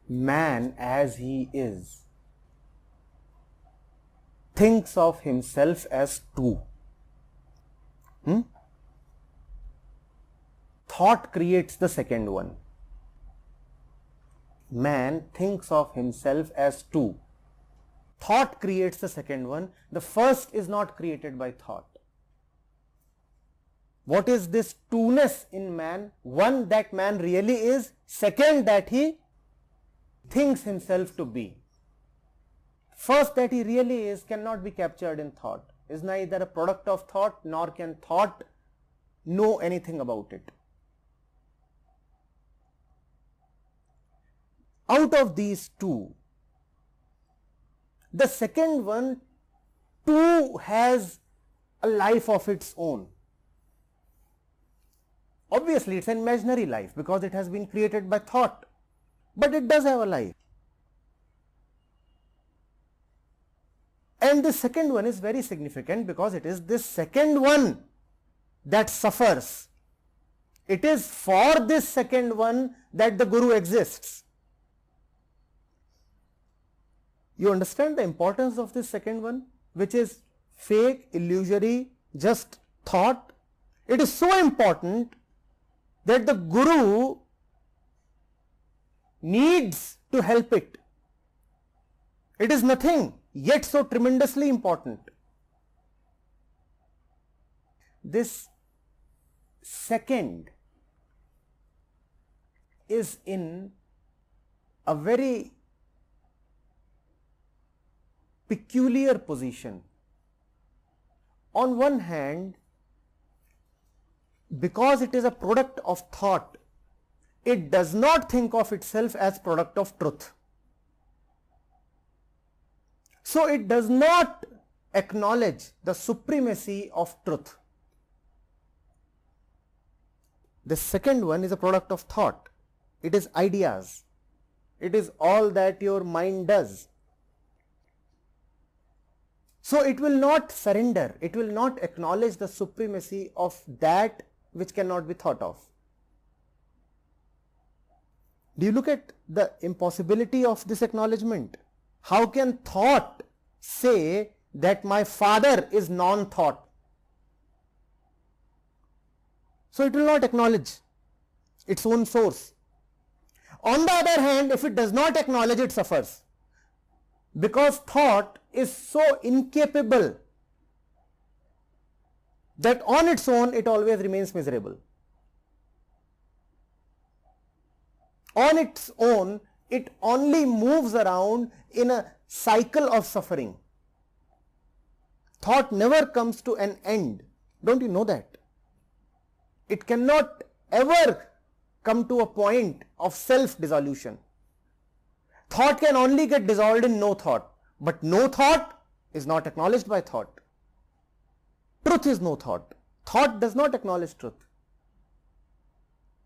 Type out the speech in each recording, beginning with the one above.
man as he is thinks of himself as two. Thought creates the second one. Man thinks of himself as two. Thought creates the second one. The first is not created by thought. What is this two-ness in man? One, that man really is. Second, that he thinks himself to be. First, that he really is cannot be captured in thought. Is neither a product of thought, nor can thought know anything about it. Out of these two, the second one too has a life of its own. Obviously, it's an imaginary life because it has been created by thought, but it does have a life. And the second one is very significant because it is this second one that suffers. It is for this second one that the Guru exists. You understand the importance of this second one, which is fake, illusory, just thought? It is so important that the Guru needs to help it. It is nothing, yet so tremendously important. This second is in a very peculiar position. On one hand, because it is a product of thought, it does not think of itself as product of truth. So it does not acknowledge the supremacy of truth. The second one is a product of thought. It is ideas. It is all that your mind does. So it will not surrender. It will not acknowledge the supremacy of that which cannot be thought of. Do you look at the impossibility of this acknowledgement? How can thought say that my father is non-thought? So it will not acknowledge its own source. On the other hand, if it does not acknowledge, it suffers. Because thought is so incapable that on its own it always remains miserable. On its own, it only moves around in a cycle of suffering. Thought never comes to an end. Don't you know that? It cannot ever come to a point of self-dissolution. Thought can only get dissolved in no thought, but no thought is not acknowledged by thought. Truth is no thought. Thought does not acknowledge truth.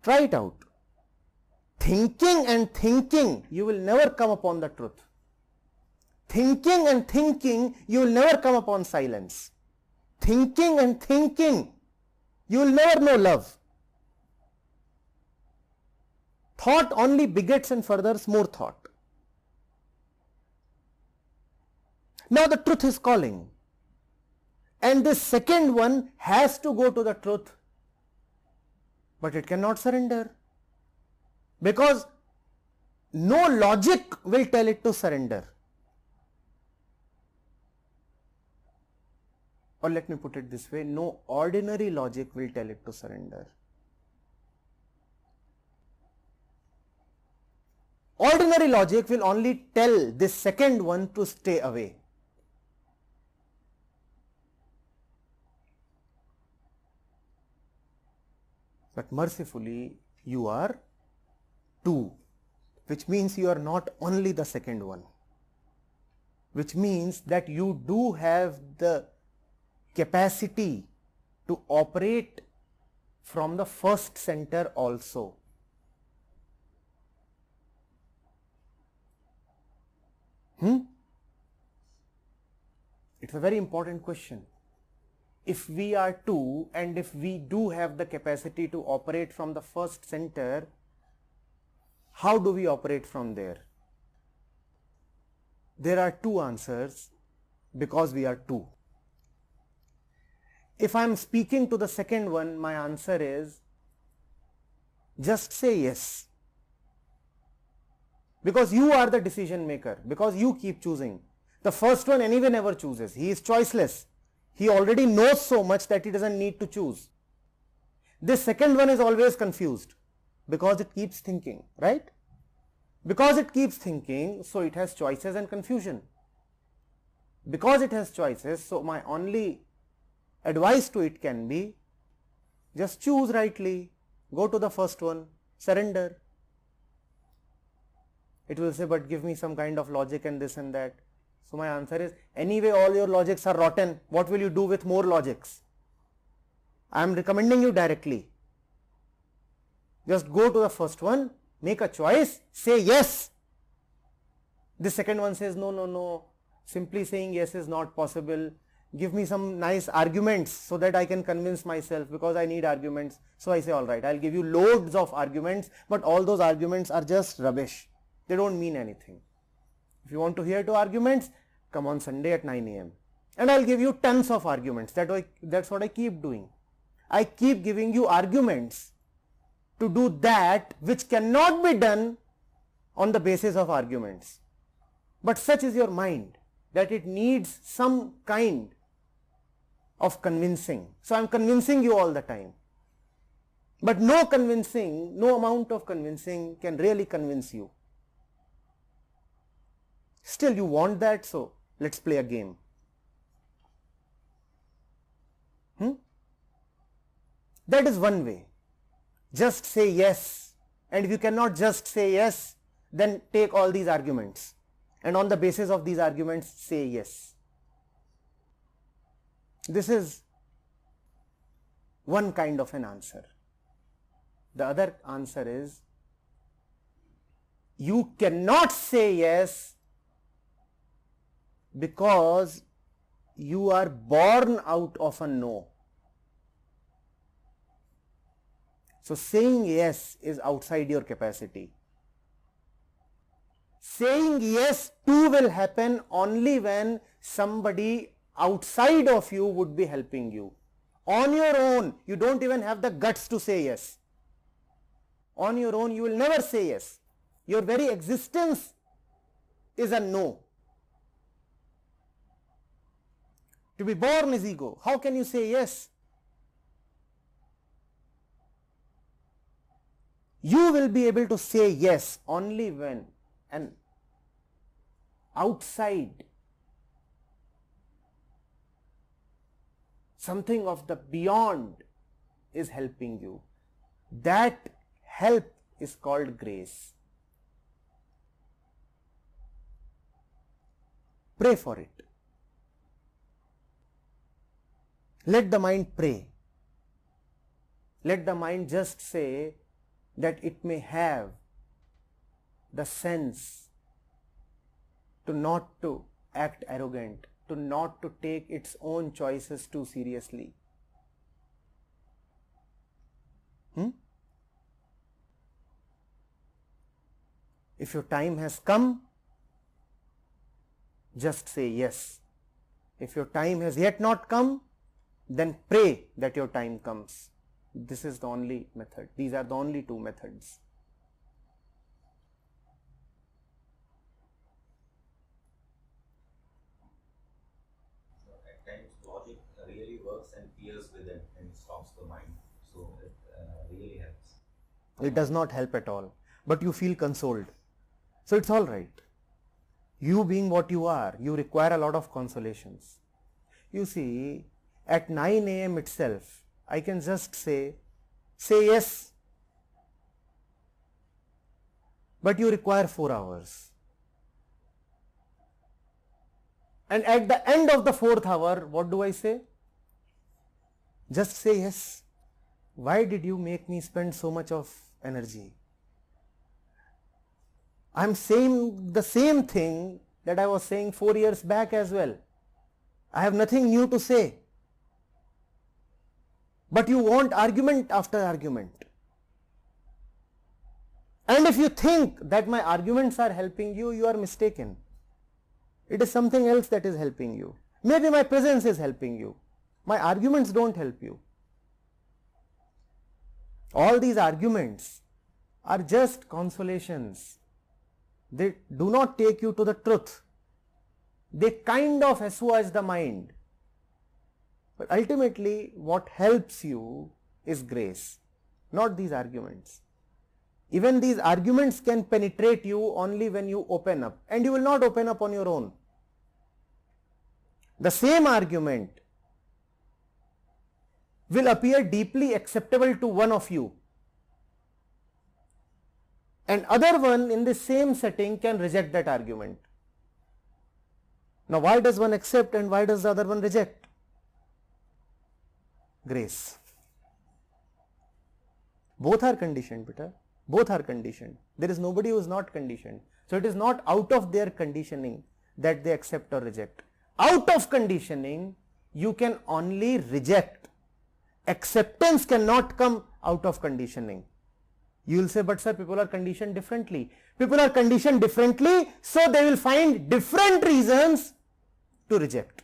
Try it out. Thinking and thinking, you will never come upon the truth. Thinking and thinking, you will never come upon silence. Thinking and thinking, you will never know love. Thought only begets and furthers more thought. Now the truth is calling, and this second one has to go to the truth, but it cannot surrender, because no logic will tell it to surrender. Or let me put it this way, no ordinary logic will tell it to surrender. Ordinary logic will only tell this second one to stay away. But mercifully, you are two, which means you are not only the second one, which means that you do have the capacity to operate from the first center also. It's a very important question. If we are two and if we do have the capacity to operate from the first center, how do we operate from there? there are two answers because we are two. If I am speaking to the second one, my answer is just say yes. Because you are the decision maker, because you keep choosing. The first one anyway never chooses. He is choiceless. He already knows so much that he doesn't need to choose. This second one is always confused because it keeps thinking, right? Because it keeps thinking, so it has choices and confusion. Because it has choices, so my only advice to it can be just choose rightly, go to the first one, surrender. It will say, but give me some kind of logic and this and that. So my answer is, anyway all your logics are rotten, what will you do with more logics? I am recommending you directly. Just go to the first one, make a choice, say yes. The second one says, no, no, no, simply saying yes is not possible. Give me some nice arguments so that I can convince myself, because I need arguments. So I say, all right, I'll give you loads of arguments, but all those arguments are just rubbish. They don't mean anything. If you want to hear two arguments, come on Sunday at 9 a.m. and I'll give you tons of arguments. That's what I keep doing. I keep giving you arguments to do that which cannot be done on the basis of arguments. But such is your mind that it needs some kind of convincing. So I am convincing you all the time. But no amount of convincing can really convince you. Still you want that, so let's play a game. That is one way. Just say yes, and if you cannot just say yes, then take all these arguments and on the basis of these arguments say yes. This is one kind of an answer. The other answer is, you cannot say yes because you are born out of a no. So saying yes is outside your capacity. Saying yes too will happen only when somebody outside of you would be helping you. On your own, you don't even have the guts to say yes. On your own, you will never say yes. Your very existence is a no. To be born is ego. How can you say yes? You will be able to say yes only when an outside, something of the beyond is helping you. That help is called grace. Pray for it. Let the mind pray. Let the mind just say that it may have the sense to not to act arrogant, to not to take its own choices too seriously. If your time has come, just say yes. If your time has yet not come, then pray that your time comes. This is the only method. These are the only two methods. So at times logic really works and peers within and stops the mind. So it really helps. It does not help at all, but you feel consoled. So it's all right. You being what you are, you require a lot of consolations. You see, at 9 a.m. itself, I can just say yes, but you require 4 hours. And at the end of the 4th hour, what do I say? Just say yes. Why did you make me spend so much of energy? I am saying the same thing that I was saying 4 years back as well. I have nothing new to say. But you want argument after argument. And if you think that my arguments are helping you, you are mistaken. It is something else that is helping you. Maybe my presence is helping you. My arguments don't help you. All these arguments are just consolations. They do not take you to the truth. They kind of assuage the mind. But ultimately, what helps you is grace, not these arguments. Even these arguments can penetrate you only when you open up, and you will not open up on your own. The same argument will appear deeply acceptable to one of you, and other one in the same setting can reject that argument. Now, why does one accept and why does the other one reject? Grace. Both are conditioned, beta. Both are conditioned. There is nobody who is not conditioned. So it is not out of their conditioning that they accept or reject. Out of conditioning, you can only reject. Acceptance cannot come out of conditioning. You will say, but sir, people are conditioned differently. People are conditioned differently, so they will find different reasons to reject.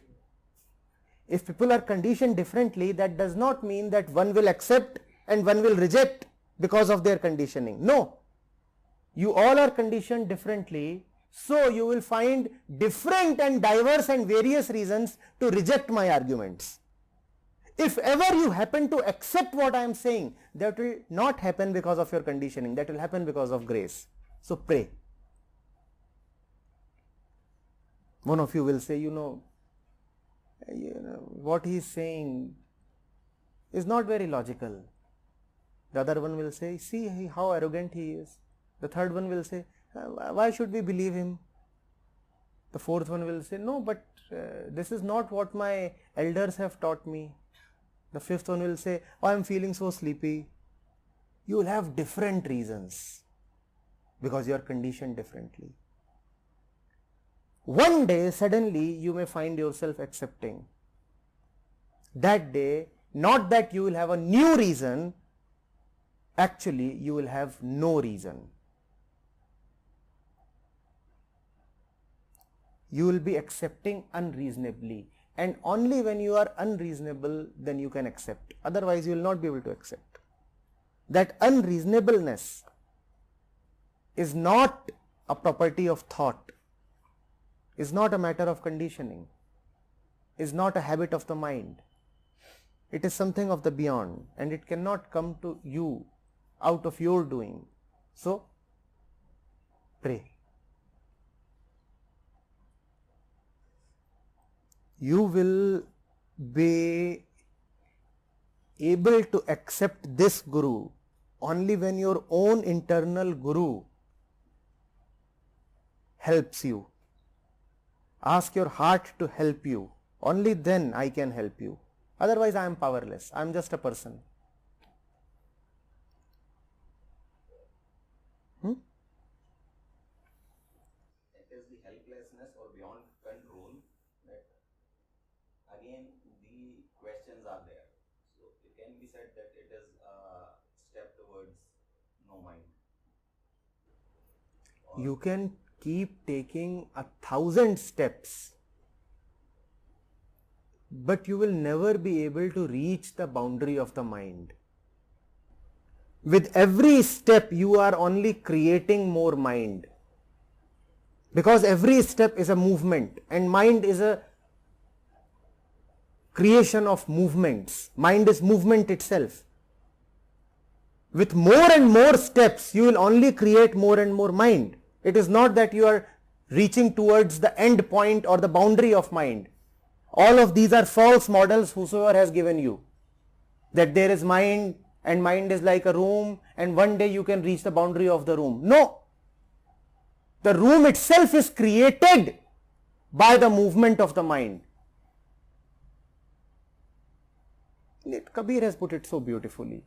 If people are conditioned differently, that does not mean that one will accept and one will reject because of their conditioning. No. You all are conditioned differently, so you will find different and diverse and various reasons to reject my arguments. If ever you happen to accept what I am saying, that will not happen because of your conditioning, that will happen because of grace. So pray. One of you will say, you know, what he is saying is not very logical. The other one will say, see how arrogant he is. The third one will say, why should we believe him? The fourth one will say, no, but this is not what my elders have taught me. The fifth one will say, oh, I am feeling so sleepy. You will have different reasons because you are conditioned differently. One day, suddenly, you may find yourself accepting. That day, not that you will have a new reason, actually, you will have no reason. You will be accepting unreasonably, and only when you are unreasonable, then you can accept. Otherwise, you will not be able to accept. That unreasonableness is not a property of thought, is not a matter of conditioning, is not a habit of the mind. It is something of the beyond, and it cannot come to you out of your doing. So, pray. You will be able to accept this Guru only when your own internal Guru helps you. Ask your heart to help you. Only then I can help you. Otherwise, I am powerless. I am just a person. It is the helplessness or beyond control that again the questions are there. So it can be said that it is a step towards no mind. You can keep taking 1,000 steps, but you will never be able to reach the boundary of the mind. With every step, you are only creating more mind, because every step is a movement, and mind is a creation of movements. Mind is movement itself. With more and more steps, you will only create more and more mind. It is not that you are reaching towards the end point or the boundary of mind. All of these are false models whosoever has given you. That there is mind and mind is like a room and one day you can reach the boundary of the room. No. The room itself is created by the movement of the mind. Kabir has put it so beautifully.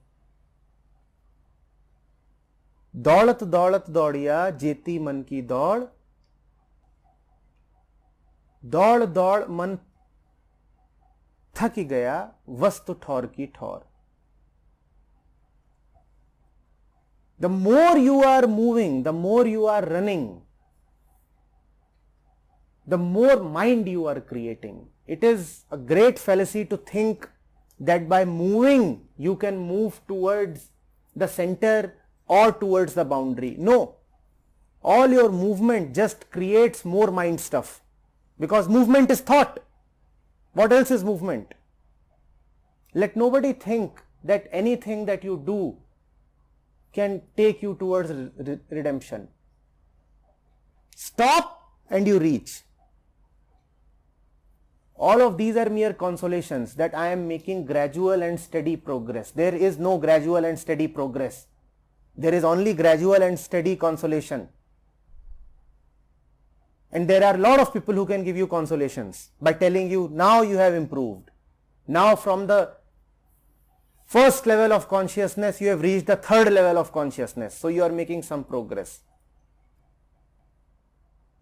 दौड़त दौड़त दौड़िया जेती मन की दौड़, दौड़ दौड़ मन थक गया वस्तु ठौर की ठौर. The more you are moving, the more you are running, the more mind you are creating. It is a great fallacy to think that by moving you can move towards the center or towards the boundary. No, all your movement just creates more mind stuff, because movement is thought. What else is movement? Let nobody think that anything that you do can take you towards redemption. Stop and you reach. All of these are mere consolations that I am making gradual and steady progress. There is no gradual and steady progress. There is only gradual and steady consolation. And there are a lot of people who can give you consolations by telling you, now you have improved. Now from the first level of consciousness you have reached the third level of consciousness. So you are making some progress.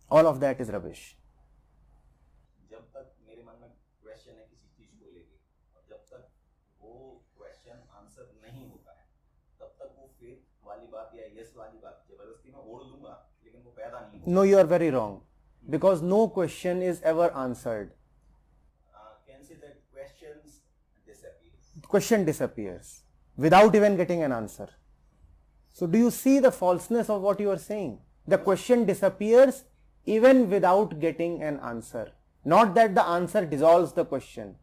All of that is rubbish. जब तक मेरे मन में question है किसी चीज को लेके और जब तक वो क्वेश्चन आंसर नहीं होता है तब तक वो फेथ वाली बात या यस वाली बात जबरदस्ती मैं ओढ़ लूंगा लेकिन वो पैदा नहीं होगा. No, you are very wrong, because no question is ever answered. Can say that questions disappear. Question disappears without even getting an answer. So do you see the falseness of what you are saying? The question disappears even without getting an answer. Not that the answer dissolves the question.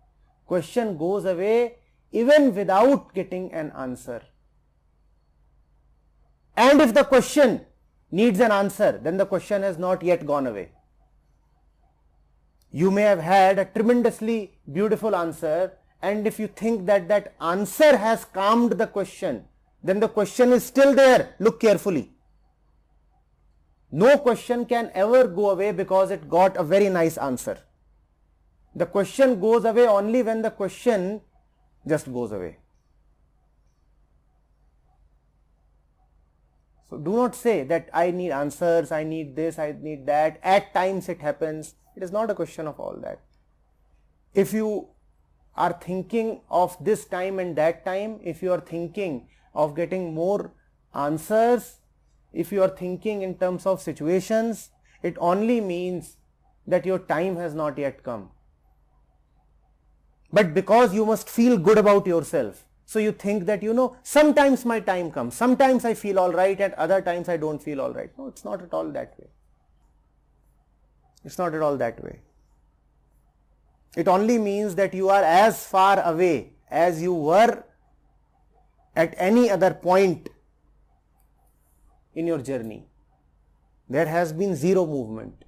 Question goes away even without getting an answer. And if the question needs an answer, then the question has not yet gone away. You may have had a tremendously beautiful answer, and if you think that that answer has calmed the question, then the question is still there. Look carefully. No question can ever go away because it got a very nice answer. The question goes away only when the question just goes away. So do not say that I need answers, I need this, I need that. At times it happens. It is not a question of all that. If you are thinking of this time and that time, if you are thinking of getting more answers, if you are thinking in terms of situations, it only means that your time has not yet come. But because you must feel good about yourself, so you think that, sometimes my time comes, sometimes I feel all right, and other times I don't feel all right. No, it's not at all that way. It's not at all that way. It only means that you are as far away as you were at any other point in your journey. There has been zero movement.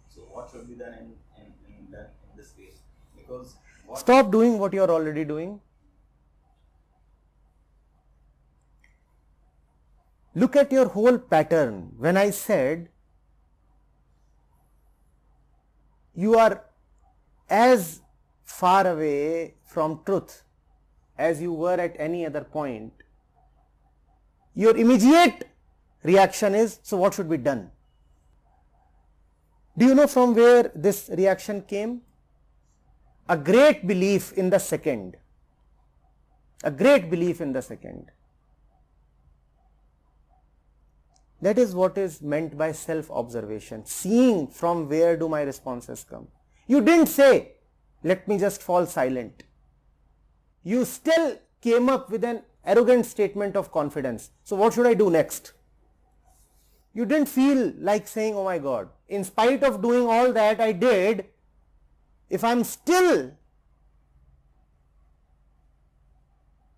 So what should be done in this case? Because stop doing what you are already doing. Look at your whole pattern. When I said you are as far away from truth as you were at any other point, your immediate reaction is, so what should be done? Do you know from where this reaction came? A great belief in the second. A great belief in the second. That is what is meant by self-observation, seeing from where do my responses come. You didn't say, let me just fall silent. You still came up with an arrogant statement of confidence. So what should I do next? You didn't feel like saying, oh my God, in spite of doing all that I did, if I'm still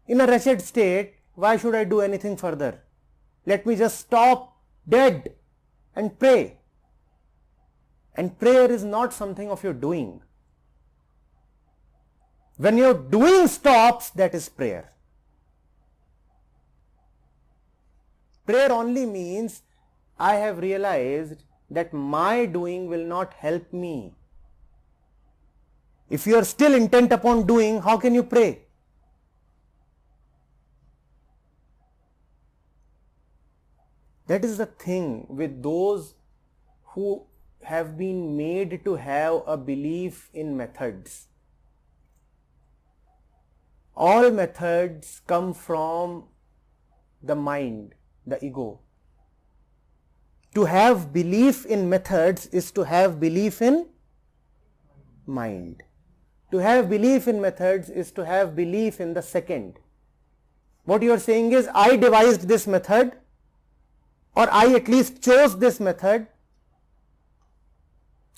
in a wretched state, why should I do anything further? Let me just stop dead and pray. And prayer is not something of your doing. When your doing stops, that is prayer. Prayer only means I have realized that my doing will not help me. If you are still intent upon doing, how can you pray? That is the thing with those who have been made to have a belief in methods. All methods come from the mind. the ego. To have belief in methods is to have belief in mind. To have belief in methods is to have belief in the second. What you are saying is, I devised this method, or I at least chose this method,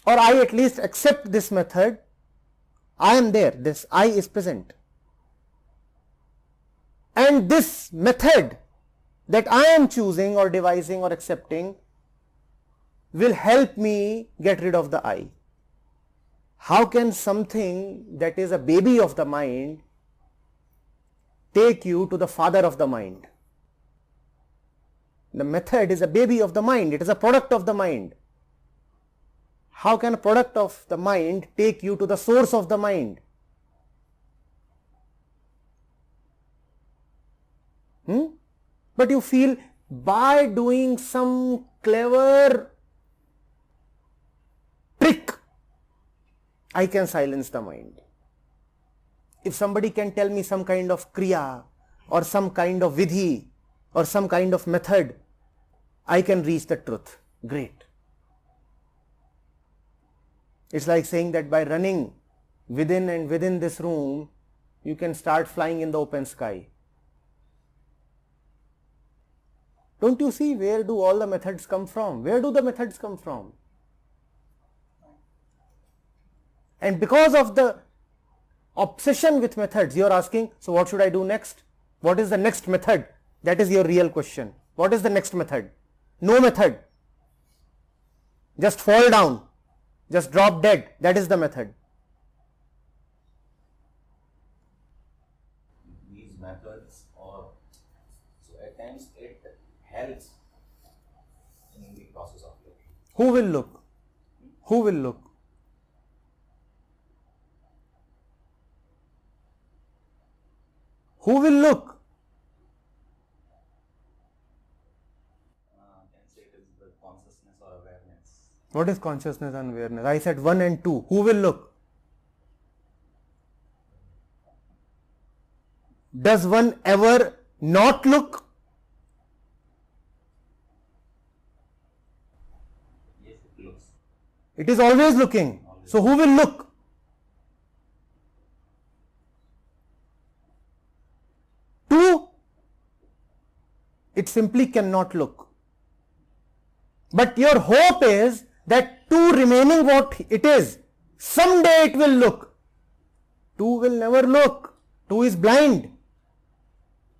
or I at least accept this method. I am there, this I is present. And this method that I am choosing or devising or accepting will help me get rid of the I. How can something that is a baby of the mind take you to the father of the mind? The method is a baby of the mind, it is a product of the mind. How can a product of the mind take you to the source of the mind? But you feel by doing some clever trick, I can silence the mind. If somebody can tell me some kind of kriya or some kind of vidhi or some kind of method, I can reach the truth. Great. It's like saying that by running within this room, you can start flying in the open sky. Don't you see where do all the methods come from? Where do the methods come from? And because of the obsession with methods, you are asking, so what should I do next? What is the next method? That is your real question. What is the next method? No method. Just fall down. Just drop dead. That is the method. These methods, or so at times it helps in the process of looking. Who will look? Who will look? Who will look? Can say it is the consciousness or awareness. What is consciousness and awareness? I said 1 and 2. Who will look? Does one ever not look? Yes, it looks. It is always looking. So who will look? Two, it simply cannot look. But your hope is that two remaining what it is, someday it will look. Two will never look. Two is blind.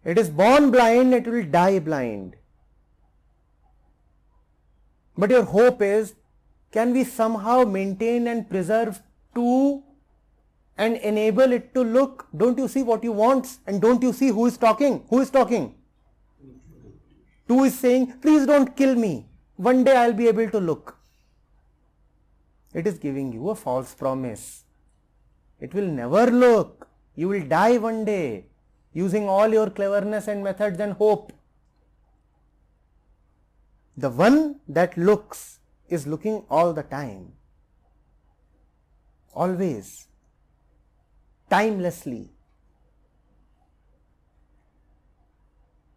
It is born blind, it will die blind. But your hope is, can we somehow maintain and preserve two and enable it to look? Don't you see what you want? And don't you see who is talking? Who is talking? Two is saying, please don't kill me. One day I'll be able to look. It is giving you a false promise. It will never look. You will die one day using all your cleverness and methods and hope. The one that looks is looking all the time. Always. Timelessly.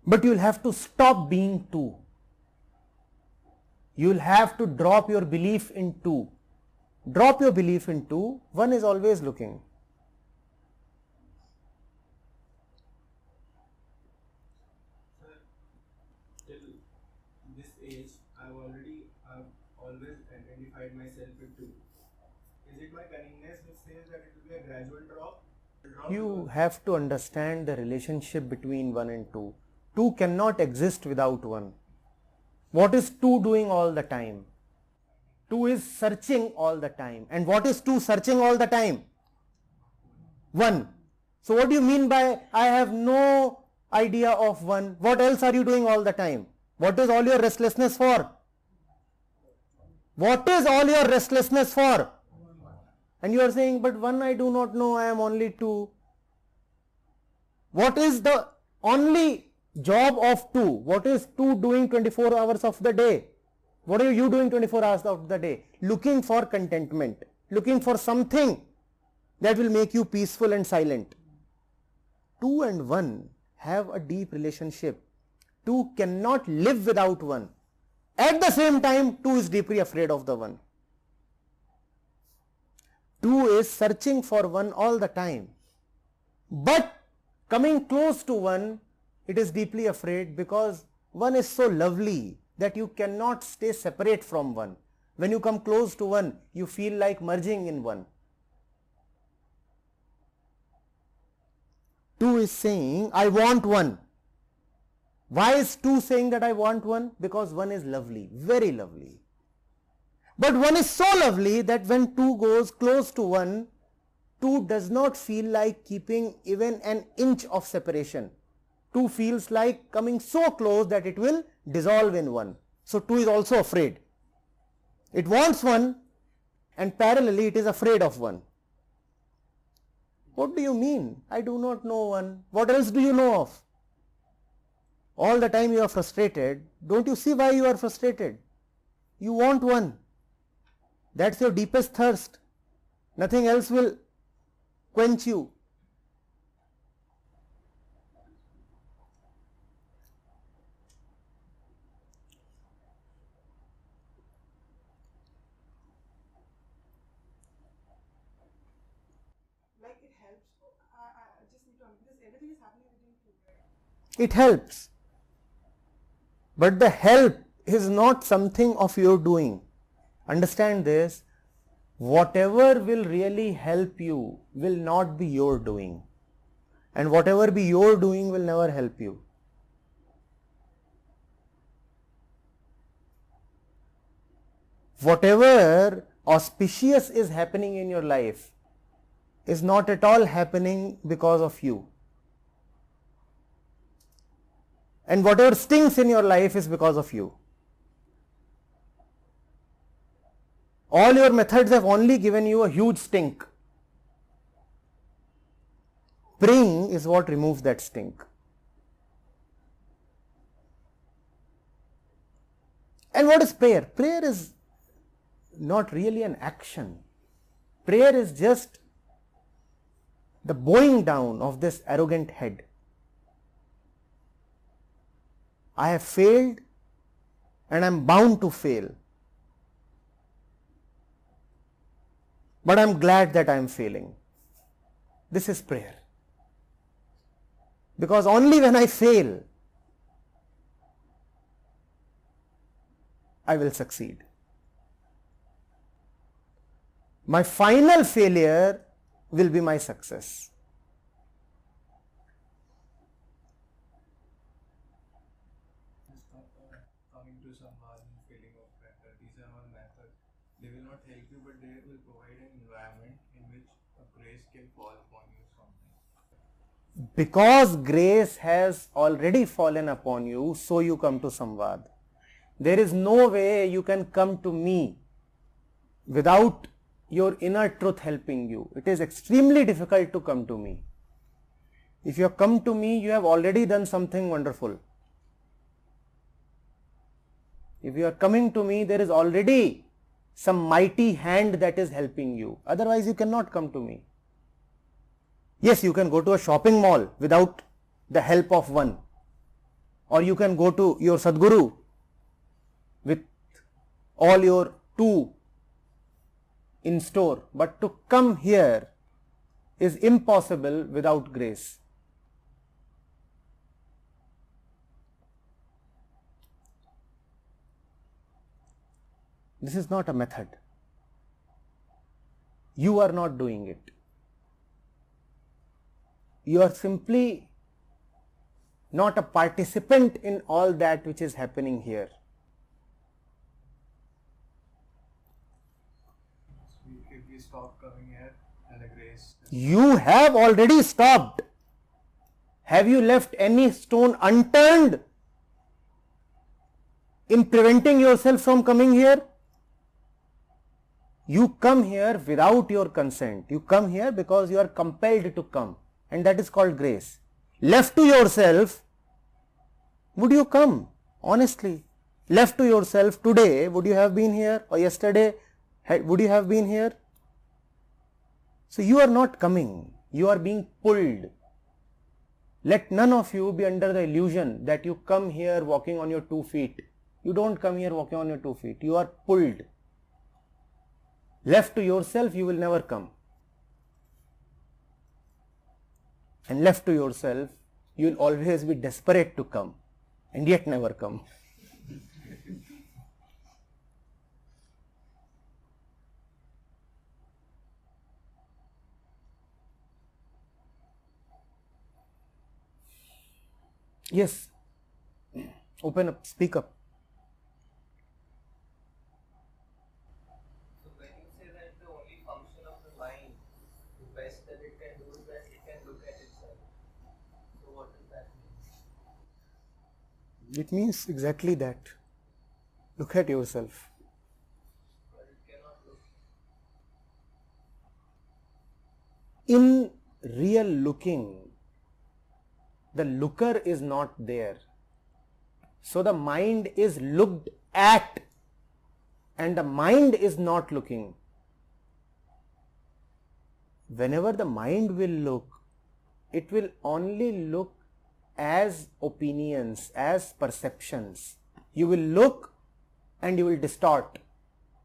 But you will have to stop being two. You will have to drop your belief in two. Drop your belief in two. One is always looking. Till this age, I've always identified myself with two. Is it my cunningness which says that it will be a gradual drop? You have to understand the relationship between 1 and 2. 2 cannot exist without 1. What is 2 doing all the time? 2 is searching all the time. And what is 2 searching all the time? 1. So what do you mean by I have no idea of 1? What else are you doing all the time? What is all your restlessness for? What is all your restlessness for? And you are saying, but 1 I do not know, I am only 2. What is the only job of 2? What is 2 doing 24 hours of the day? What are you doing 24 hours of the day? Looking for contentment, looking for something that will make you peaceful and silent. 2 and 1 have a deep relationship. Two cannot live without one. At the same time, two is deeply afraid of the one. Two is searching for one all the time. But coming close to one, it is deeply afraid because one is so lovely that you cannot stay separate from one. When you come close to one, you feel like merging in one. Two is saying, I want one. Why is two saying that I want one? Because one is lovely, very lovely. But one is so lovely that when two goes close to one, two does not feel like keeping even an inch of separation. Two feels like coming so close that it will dissolve in one. So two is also afraid. It wants one and parallelly it is afraid of one. What do you mean? I do not know one. What else do you know of? All the time you are frustrated. Don't you see why you are frustrated? You want one. That's your deepest thirst. Nothing else will quench you. Like it helps. I just need to understand because everything is happening within two, right? It helps. But the help is not something of your doing. Understand this. Whatever will really help you will not be your doing. And whatever be your doing will never help you. Whatever auspicious is happening in your life is not at all happening because of you. And whatever stings in your life is because of you. All your methods have only given you a huge stink. Praying is what removes that stink. And what is prayer? Prayer is not really an action. Prayer is just the bowing down of this arrogant head. I have failed and I am bound to fail. But I am glad that I am failing. This is prayer. Because only when I fail, I will succeed. My final failure will be my success. Coming to someone, feeling of pressure, these are all methods. They will not help you, but they will provide an environment in which a grace can fall upon you something. Because grace has already fallen upon you, so you come to Samvad. There is no way you can come to me without your inner truth helping you. It is extremely difficult to come to me. If you have come to me, you have already done something wonderful. If you are coming to me, there is already some mighty hand that is helping you. Otherwise, you cannot come to me. Yes, you can go to a shopping mall without the help of one. Or you can go to your Sadguru with all your two in store. But to come here is impossible without grace. This is not a method. You are not doing it. You are simply not a participant in all that which is happening here. If we stop coming here and the grace, You have already stopped. Have you left any stone unturned in preventing yourself from coming here? You come here without your consent. You come here because you are compelled to come, and that is called grace. Left to yourself, would you come? Honestly, left to yourself today, would you have been here? Or yesterday, would you have been here? So you are not coming, you are being pulled. Let none of you be under the illusion that you come here walking on your 2 feet. You don't come here walking on your 2 feet. You are pulled. Left to yourself, you will never come. And left to yourself, you will always be desperate to come and yet never come. Yes, open up, speak up. So when you say that the only function of the mind, the best that it can do is that it can look at itself. So what does that mean? It means exactly that. Look at yourself. But it cannot look. In real looking, the looker is not there. So the mind is looked at and the mind is not looking. Whenever the mind will look, it will only look as opinions, as perceptions. You will look and you will distort.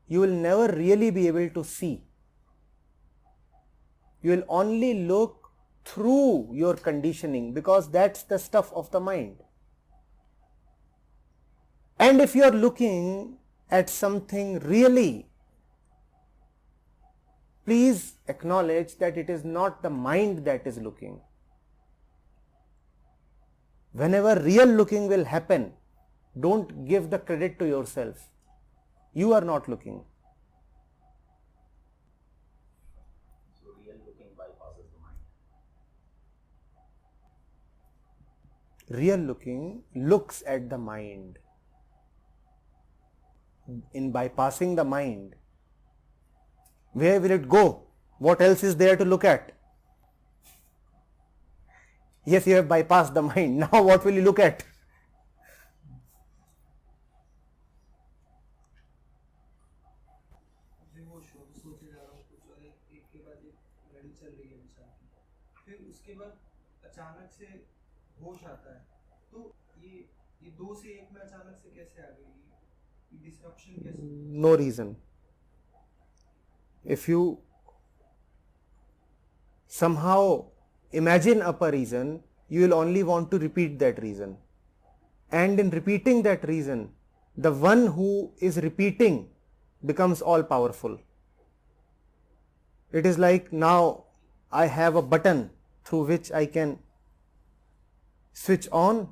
You will never really be able to see. You will only look through your conditioning, because that's the stuff of the mind. And if you are looking at something really, please acknowledge that it is not the mind that is looking. Whenever real looking will happen, don't give the credit to yourself. You are not looking. So real looking bypasses the mind. Real looking looks at the mind. In bypassing the mind, where will it go? What else is there to look at? Yes, you have bypassed the mind. Now what will you look at? वो सोचे जा रहा हूँ कुछ और एक के बाद एक घड़ी चल रही है विचार की, फिर उसके बाद अचानक से होश आता है, तो ये 2 से 1 में अचानक से कैसे आ गई, ये डिसरप्शन कैसे? No reason. If you somehow imagine up a reason, you will only want to repeat that reason. And in repeating that reason, the one who is repeating becomes all powerful. It is like now I have a button through which I can switch on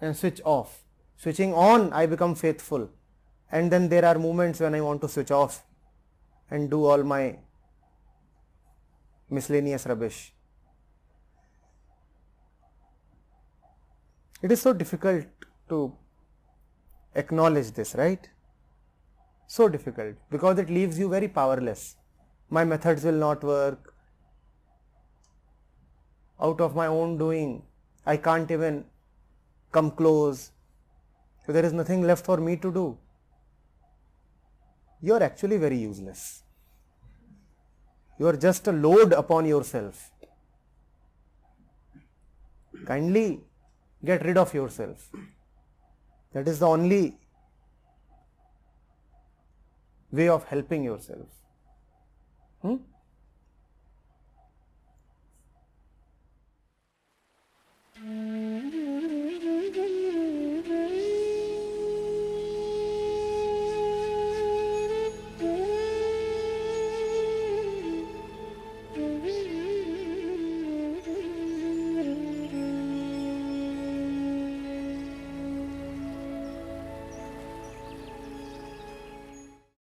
and switch off. Switching on, I become faithful. And then there are moments when I want to switch off and do all my miscellaneous rubbish. It is so difficult to acknowledge this, right? So difficult, because it leaves you very powerless. My methods will not work. Out of my own doing, I can't even come close. So there is nothing left for me to do. You are actually very useless. You are just a load upon yourself. Kindly get rid of yourself. That is the only way of helping yourself.